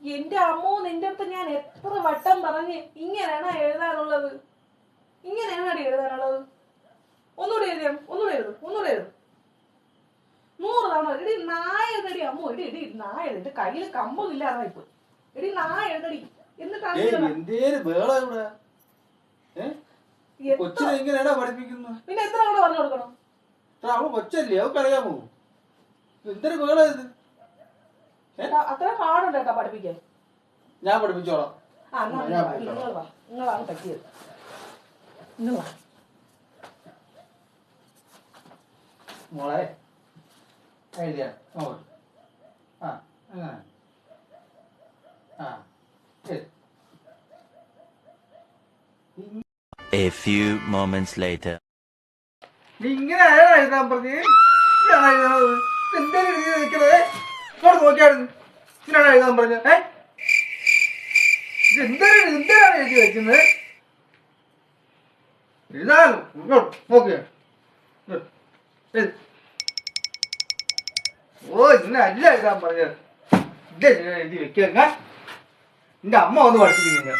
എന്റെ അമ്മോ, നിന്റെ അടുത്ത് ഞാൻ എത്ര വട്ടം പറഞ്ഞ് ഇങ്ങനെയാണ് എഴുതാനുള്ളത്, ഇങ്ങനെയാണ് എഴുതാനുള്ളത്. ഒന്നുകൂടെ എഴുതിയാ, ഒന്നുകൂടെ എഴുതും, ഒന്നുകൂടെ എഴുതും. 100 തവണ എടി നായ എഴുതടി അമ്മോ, എടി എടി നായ എഴുതി, കയ്യിൽ കമ്പൊന്നില്ലാതായിപ്പോ. എടി നായ എഴുതടി. എന്നിട്ടാണ് പിന്നെ എത്ര തവണ പറഞ്ഞു കൊടുക്കണം? അവള് കൊച്ചല്ലേ, അവൾക്ക് അറിയാമോ എന്തൊരു വേള ഇത്? അത്ര പാടുണ്ട് കേട്ടോ പഠിപ്പിക്കാൻ. ഞാൻ പഠിപ്പിച്ചോളാം. നിങ്ങളാണ് പറ്റിയത്. നിങ്ങളാ മോളെ എഴുതിയ അങ്ങനെ A few moments later. ഇങ്ങനെ എഴുതാൻ പറഞ്ഞു എന്തായാലും എഴുതി വെക്കണേ. നോക്കിയായിരുന്നു ഇങ്ങനെയാണ് എഴുതാൻ പറഞ്ഞ. എന്താണ് എഴുതി വെക്കുന്നത്? എഴുതാനും നോക്കിയ. ഓ ഇങ്ങനെ അല്ല എഴുതാൻ പറഞ്ഞത്. ഇതെഴുതി വെക്കുക. എന്റെ അമ്മ ഒന്ന് പഠിപ്പിക്കുന്നില്ല.